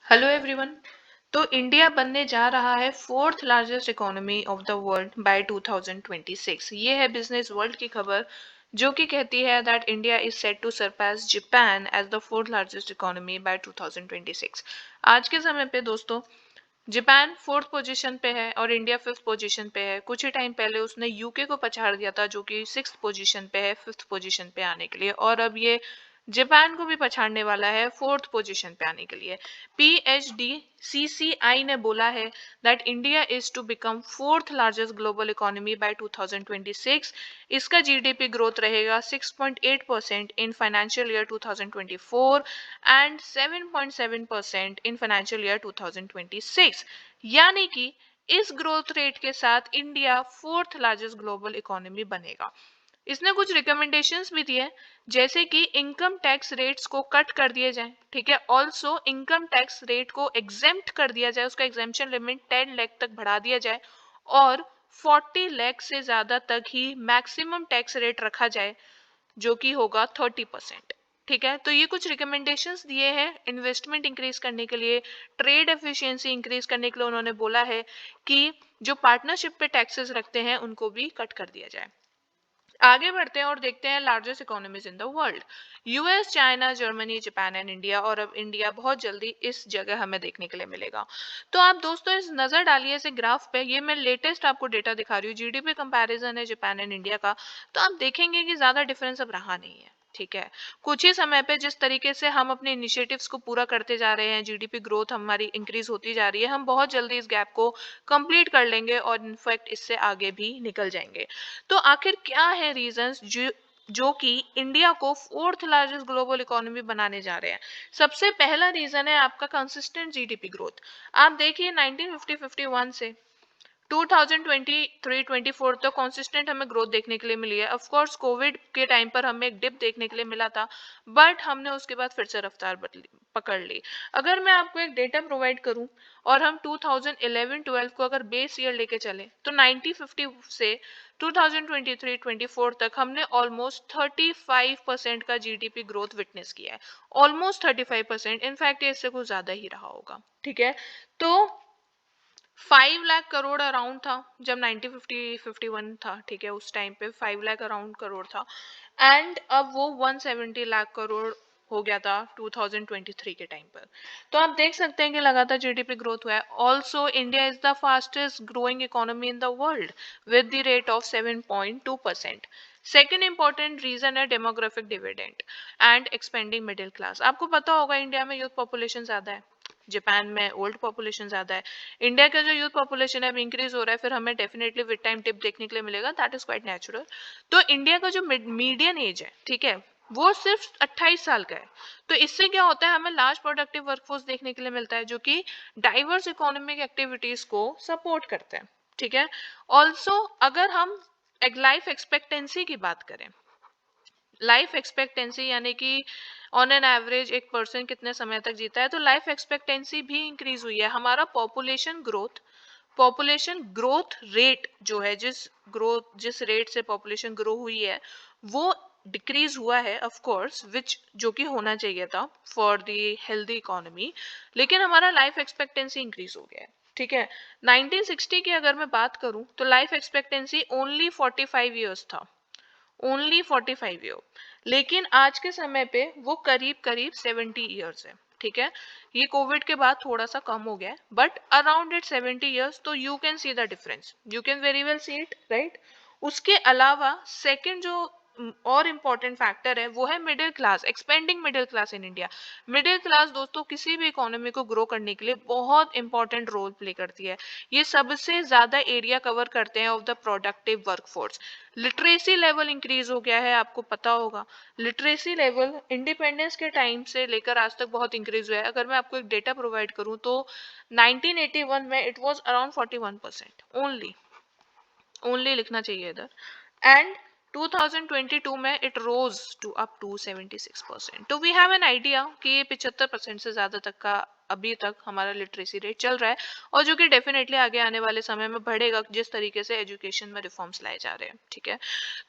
Hello everyone. तो India बनने जा रहा है fourth largest economy of the world by 2026। ये है बिजनेस वर्ल्ड की खबर जो कि कहती है that India is set to surpass Japan as the fourth largest economy by 2026। आज के समय पे दोस्तों जापान फोर्थ पोजीशन पे है और इंडिया फिफ्थ पोजीशन पे है। कुछ ही टाइम पहले उसने यूके को पछाड़ दिया था जो कि सिक्स्थ पोजीशन पे है फिफ्थ पोजीशन पे आने के लिए, और अब ये जापान को भी पछाड़ने वाला है फोर्थ पोजीशन पे आने के लिए। पीएचडी सीसीआई ने बोला है that India is to become fourth largest global economy by 2026। इसका जीडीपी ग्रोथ रहेगा 6.8% in financial year 2024 and 7.7% in financial year 2026। यानी कि इस ग्रोथ रेट के साथ India fourth largest global economy बनेगा। इसने कुछ रिकमेंडेशंस भी दिए जैसे कि इनकम टैक्स रेट्स को कट कर दिए जाए, ठीक है। ऑल्सो इनकम टैक्स रेट को एग्जेम्प्ट कर दिया जाए, उसका एग्जेम्पशन लिमिट 10 लाख तक बढ़ा दिया जाए और 40 लाख से ज्यादा तक ही मैक्सिमम टैक्स रेट रखा जाए जो कि होगा 30%। ठीक है, तो ये कुछ रिकमेंडेशंस दिए हैं इन्वेस्टमेंट इंक्रीज करने के लिए, ट्रेड एफिशिएंसी इंक्रीज करने के लिए। उन्होंने बोला है कि जो पार्टनरशिप पे टैक्सेस रखते हैं उनको भी कट कर दिया जाए। आगे बढ़ते हैं और देखते हैं largest economies in the world. US, China, Germany, Japan and India, और अब इंडिया बहुत जल्दी इस जगह हमें देखने के लिए मिलेगा। तो आप दोस्तों इस नजर डालिए इसे ग्राफ पे, ये मैं लेटेस्ट आपको डेटा दिखा रही हूँ, जीडीपी कंपैरिजन है जापान एंड इंडिया का। तो आप देखेंगे कि ज्यादा डिफरेंस अब रहा नहीं है, ठीक है। कुछ ही समय पे जिस तरीके से हम अपने इनिशिएटिव्स को पूरा करते जा रहे हैं, जीडीपी ग्रोथ हमारी इंक्रीज होती जा रही है, हम बहुत जल्दी इस गैप को कंप्लीट कर लेंगे और इनफैक्ट इससे आगे भी निकल जाएंगे। तो आखिर क्या है रीजंस जो कि इंडिया को फोर्थ लार्जेस्ट ग्लोबल इकोनॉमी बनाने जा रहे हैं। सबसे पहला रीजन है आपका कंसिस्टेंट जीडीपी ग्रोथ। आप देखिए 1950-51 से 2023-24 तो कंसिस्टेंट हमें ग्रोथ देखने के लिए मिली है। ऑफ कोर्स कोविड के टाइम पर हमें एक डिप देखने के लिए मिला था, बट हमने उसके बाद फिर से रफ्तार पकड़ ली। अगर मैं आपको एक डेटा प्रोवाइड करूं और हम 2011-12 को अगर बेस ईयर लेके चले तो 1950 से 2023-24 तक हमने ऑलमोस्ट 35% का जीडीपी ग्रोथ विटनेस किया है। ऑलमोस्ट 35%, इनफैक्ट इससे कुछ ज्यादा ही रहा होगा, ठीक है। तो 5 लाख करोड़ अराउंड था जब 1950-51 था, ठीक है। उस टाइम पे 5 लाख अराउंड करोड़ था एंड अब वो 170 लाख करोड़ हो गया था 2023 के टाइम पर। तो आप देख सकते हैं कि लगातार जीडीपी ग्रोथ हुआ है। Also India is the fastest growing economy in the world with the rate of 7.2%। Second important reason है demographic dividend and expanding middle class. आपको पता होगा इंडिया में यूथ पॉपुलेशन ज्यादा है, जापान में ओल्ड पॉपुलेशन ज्यादा है। इंडिया का जो यूथ पॉपुलेशन है अब इंक्रीज हो रहा है, फिर हमें डेफिनेटली विद टाइम टिप देखने के लिए मिलेगा, दैट इज क्वाइट नेचुरल। तो इंडिया का जो मीडियन एज है, ठीक है, वो सिर्फ 28 साल का है। तो इससे क्या होता है, हमें लार्ज प्रोडक्टिव वर्कफोर्स देखने के लिए मिलता है जो कि डाइवर्स इकोनॉमिक एक्टिविटीज को सपोर्ट करते हैं, ठीक है। ऑल्सो अगर हम एक लाइफ एक्सपेक्टेंसी की बात करें, लाइफ एक्सपेक्टेंसी यानी कि ऑन एन एवरेज एक पर्सन कितने समय तक जीता है, तो लाइफ एक्सपेक्टेंसी भी इंक्रीज हुई है। हमारा पॉपुलेशन ग्रोथ रेट जो है, जिस रेट से पॉपुलेशन ग्रो हुई है वो डिक्रीज हुआ है, ऑफ कोर्स, विच जो कि होना चाहिए था फॉर द हेल्दी इकोनॉमी। लेकिन हमारा लाइफ एक्सपेक्टेंसी इंक्रीज हो गया है, ठीक है। 1960 की अगर मैं बात करूं तो लाइफ एक्सपेक्टेंसी ओनली 45 ईयर्स था, ओनली 45 ईयर। लेकिन आज के समय पे वो करीब करीब 70 ईयर्स है, ठीक है। ये कोविड के बाद थोड़ा सा कम हो गया है बट अराउंड इट 70 ईयर्स। तो you can see the difference, you can very well see it, right. उसके अलावा सेकंड जो और इम्पोर्टेंट फैक्टर है वो है middle class, expanding middle class in India. Middle class दोस्तों किसी भी इकोनॉमी को ग्रो करने के लिए बहुत इंपॉर्टेंट रोल प्ले करती है। ये सबसे ज्यादा एरिया कवर करते हैं of the productive workforce. Literacy level increase हो गया है, आपको पता होगा। लिटरेसी लेवल इंडिपेंडेंस के टाइम से लेकर आज तक बहुत इंक्रीज हुआ है। अगर मैं आपको एक डेटा प्रोवाइड करूं तो 1981 में it was around 41% only, only लिखना चाहिए इधर। एंड 2022 में it rose to up to 76%। तो वी हैव एन आइडिया कि ये 75% से ज्यादा तक का अभी तक हमारा लिटरेसी रेट चल रहा है, और जो कि डेफिनेटली आगे आने वाले समय में बढ़ेगा जिस तरीके से एजुकेशन में रिफॉर्म्स लाए जा रहे हैं, ठीक है।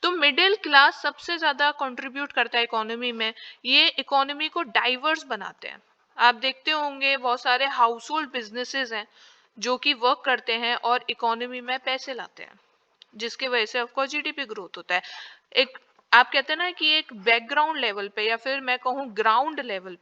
तो मिडिल क्लास सबसे ज्यादा कंट्रीब्यूट करता है इकोनॉमी में, ये इकोनॉमी को डाइवर्स बनाते हैं, आप देखते होंगे बहुत सारे हाउस होल्ड बिजनेसेस हैं जो कि वर्क करते हैं और इकोनॉमी में पैसे लाते हैं, जिसकी वजह से ऑफकोर्स जीडीपी ग्रोथ होता है। एक आप कहते हैं ना कि एक बैकग्राउंड लेवल पे या फिर मैं कहूँ ग्राउंड लेवल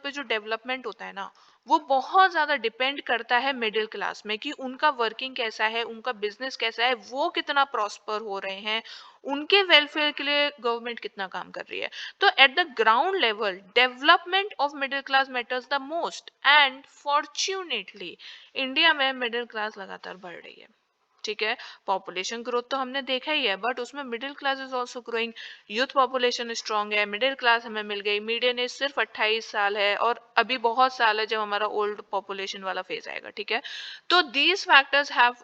पे जो डेवलपमेंट होता है ना, वो बहुत ज्यादा डिपेंड करता है मिडिल क्लास में कि उनका वर्किंग कैसा है, उनका बिजनेस कैसा है, वो कितना प्रॉस्पर हो रहे हैं, उनके वेलफेयर के लिए गवर्नमेंट कितना काम कर रही है। तो at the ground level development of middle class matters the most, and fortunately India में मिडिल क्लास लगातार बढ़ रही है। ठीक है, पॉपुलेशन ग्रोथ तो हमने देखा ही है, बट उसमें middle class is also growing, youth population strong है, मिडिल क्लास हमें मिल गई, मीडियन एज सिर्फ 28 साल है, और अभी बहुत साल है जब हमारा ओल्ड पॉपुलेशन वाला फेज आएगा। ठीक है, तो these factors have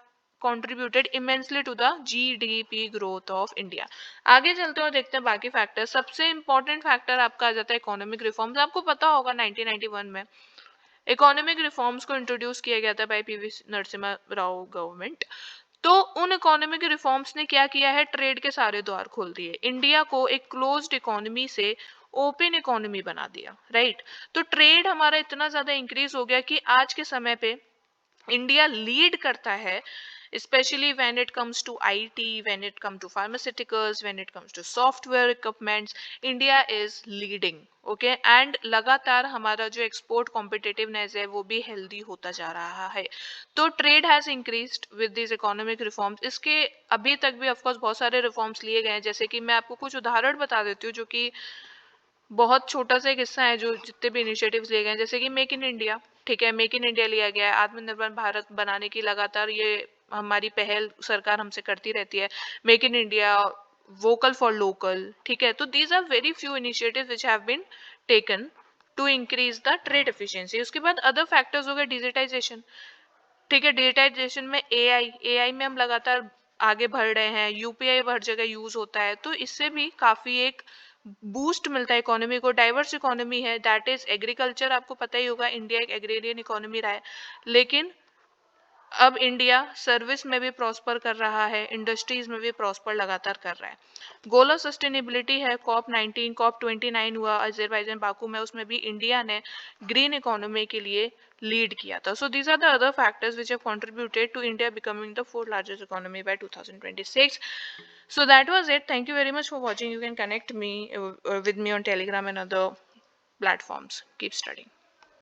contributed immensely to the GDP growth of India। आगे चलते हैं और देखते हैं बाकी फैक्टर। सबसे इंपॉर्टेंट फैक्टर आपका आ जाता है इकोनॉमिक रिफॉर्म्स। आपको पता होगा 1991 में इकोनॉमिक रिफॉर्म्स को इंट्रोड्यूस किया गया था bye PV Narasimha Rao government. तो उन इकोनॉमिक रिफॉर्म्स ने क्या किया है, ट्रेड के सारे द्वार खोल दिए, इंडिया को एक क्लोज्ड इकोनॉमी से ओपन इकोनॉमी बना दिया, राइट। तो ट्रेड हमारा इतना ज्यादा इंक्रीज हो गया कि आज के समय पे इंडिया लीड करता है, especially when it comes to IT, when it comes to pharmaceuticals, when it comes to software equipments, India is leading, okay। and लगातार हमारा जो एक्सपोर्ट कॉम्पिटिटिवनेस है वो भी हेल्दी होता जा रहा है। तो trade has increased with this economic reforms. इसके अभी तक भी ऑफकोर्स बहुत सारे रिफॉर्म्स लिए गए हैं, जैसे कि मैं आपको कुछ उदाहरण बता देती हूँ जो कि बहुत छोटा सा एक हिस्सा है जो जितने भी इनिशिएटिव्स लिए गए हैं, जैसे कि मेक इन इंडिया। ठीक है, मेक इन इंडिया लिया गया है, आत्मनिर्भर भारत बनाने की लगातार ये हमारी पहल सरकार हमसे करती रहती है। Make in India, vocal for local, ठीक है। तो these are very few initiatives which have been taken to increase the trade efficiency. उसके बाद अदर फैक्टर्स हो गए डिजिटाइजेशन। ठीक है, डिजिटाइजेशन में एआई में हम लगातार आगे बढ़ रहे हैं, यूपीआई हर जगह यूज होता है, तो इससे भी काफी एक बूस्ट मिलता है इकोनॉमी को। डाइवर्स इकोनॉमी है, दैट इज एग्रीकल्चर। आपको पता ही होगा इंडिया एक एग्रेरियन इकोनॉमी रहा है, लेकिन अब इंडिया सर्विस में भी प्रॉस्पर कर रहा है, इंडस्ट्रीज में भी प्रॉस्पर लगातार कर रहा है। गोल ऑफ सस्टेनेबिलिटी है COP19, COP29 हुआ अजरबैजान बाकू में, उसमें भी इंडिया ने ग्रीन इकोनॉमी के लिए लीड किया था। So these are the other factors which have contributed to India becoming the fourth largest economy by 2026। So that was it. Thank you very much for watching. You can connect me with me on Telegram and other platforms. Keep studying.